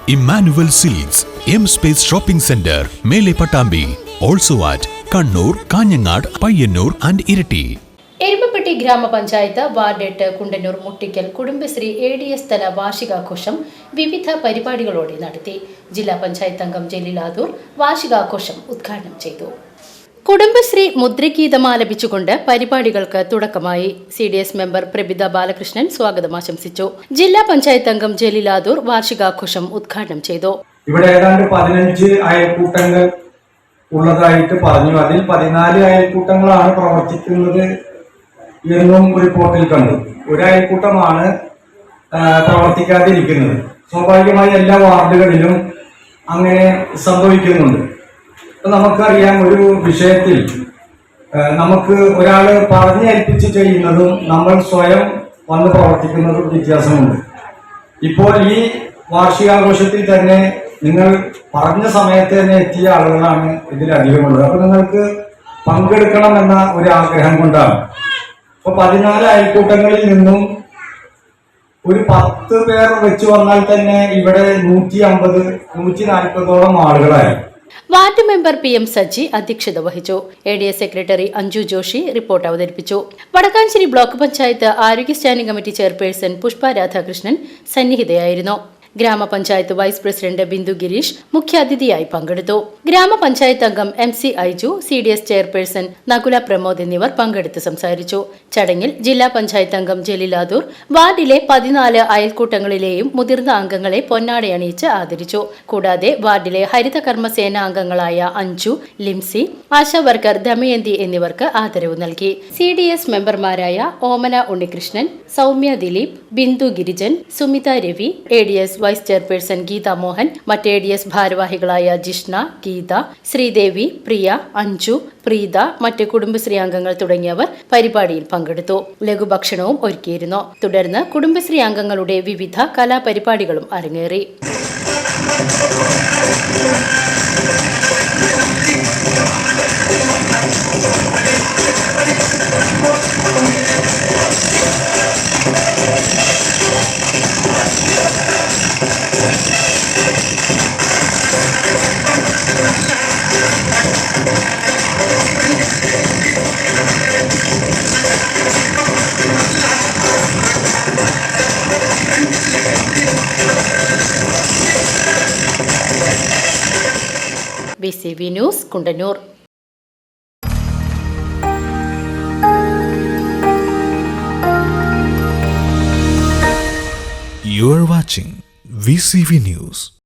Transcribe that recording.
Emmanuel Silks, M Space Shopping Center, Mele Patambi. Also at Kannur, Kanyanad, Payyanur and Irati. Erumapetty ഗ്രാമപഞ്ചായത്ത് ward 8 Kundannoor മുട്ടിക്കൽ Kudumbashree ADS തല വാർഷികാഘോഷം വിവിധ പരിപാടികളോടെ നടത്തി. ജില്ലാ പഞ്ചായത്ത് അംഗം ജലീലാദൂർ വാർഷികാഘോഷം ഉദ്ഘാടനം ചെയ്തു. കുടുംബശ്രീ മുദ്രഗീതം ആലപിച്ചുകൊണ്ട് പരിപാടികൾക്ക് തുടക്കമായി. CDS മെമ്പർ പ്രബിത ബാലകൃഷ്ണൻ സ്വാഗതം ആശംസിച്ചു. ജില്ലാ പഞ്ചായത്ത് അംഗം ജലീലാദൂർ വാർഷികാഘോഷം ഉദ്ഘാടനം ചെയ്തു. ഇവിടെ ഏതാണ്ട് 15 അയൽക്കൂട്ടങ്ങൾ ഉള്ളതായിട്ട് പറഞ്ഞു. അതിൽ 14 അയൽക്കൂട്ടങ്ങളാണ് പ്രവർത്തിക്കുന്നത് എന്നും റിപ്പോർട്ടിൽ കണ്ടു. ഒരു അയൽക്കൂട്ടമാണ് പ്രവർത്തിക്കാതിരിക്കുന്നത്. സ്വാഭാവികമായി എല്ലാ വാർഡുകളിലും അങ്ങനെ സംഭവിക്കുന്നുണ്ട്. നമുക്കറിയാം, ഒരു വിഷയത്തിൽ നമുക്ക് ഒരാള് പറഞ്ഞേൽപ്പിച്ച് ചെയ്യുന്നതും നമ്മൾ സ്വയം വന്ന് പ്രവർത്തിക്കുന്നതും വ്യത്യാസമുണ്ട്. ഇപ്പോൾ ഈ വാർഷികാഘോഷത്തിൽ തന്നെ നിങ്ങൾ പറഞ്ഞ സമയത്ത് തന്നെ എത്തിയ ആളുകളാണ് ഇതിലധികമുള്ളത്. അപ്പൊ നിങ്ങൾക്ക് പങ്കെടുക്കണമെന്ന ഒരു ആഗ്രഹം കൊണ്ടാണ്. അപ്പൊ 14 അയൽക്കൂട്ടങ്ങളിൽ നിന്നും ഒരു 10 പേർ വെച്ച് വന്നാൽ തന്നെ ഇവിടെ 150-140ഓളം ആളുകളായി. വാർഡ് മെമ്പർ PM സജി അധ്യക്ഷത വഹിച്ചു. ADS secretary Anju Joshi report അവതരിപ്പിച്ചു. വടക്കാഞ്ചേരി ബ്ലോക്ക് പഞ്ചായത്ത് ആരോഗ്യ standing committee chairperson Pushpa Radhakrishnan സന്നിഹിതയായിരുന്നു. ഗ്രാമപഞ്ചായത്ത് വൈസ് പ്രസിഡന്റ് ബിന്ദു ഗിരീഷ് മുഖ്യാതിഥിയായി പങ്കെടുത്തു. ഗ്രാമപഞ്ചായത്ത് അംഗം MC Aiju, CDS chairperson Nakula Pramod എന്നിവർ പങ്കെടുത്ത് സംസാരിച്ചു. ചടങ്ങിൽ ജില്ലാ പഞ്ചായത്ത് അംഗം ജലീലാദൂർ വാർഡിലെ 14 അയൽക്കൂട്ടങ്ങളിലെയും മുതിർന്ന അംഗങ്ങളെ പൊന്നാടയണിയിച്ച് ആദരിച്ചു. കൂടാതെ വാർഡിലെ ഹരിത കർമ്മസേന അംഗങ്ങളായ അഞ്ജു, ലിംസി, ആശാ വർക്കർ ദമയന്തി എന്നിവർക്ക് ആദരവ് നൽകി. CDS മെമ്പർമാരായ Omana Unnikrishnan, Soumya Dileep, Bindu Girijan, Sumitha Ravi, ADS vice chairperson Geetha Mohan, മറ്റ് ADS ഭാരവാഹികളായ ജിഷ്ണ, ഗീത, ശ്രീദേവി, പ്രിയ, അഞ്ജു, പ്രീത, മറ്റ് കുടുംബശ്രീ അംഗങ്ങൾ തുടങ്ങിയവർ പരിപാടിയിൽ പങ്കെടുത്തു. ലഘുഭക്ഷണവും ഒരുക്കിയിരുന്നു. തുടർന്ന് കുടുംബശ്രീ അംഗങ്ങളുടെ വിവിധ കലാപരിപാടികളും അരങ്ങേറി. BCV news Kundannoor. You are watching VCV News.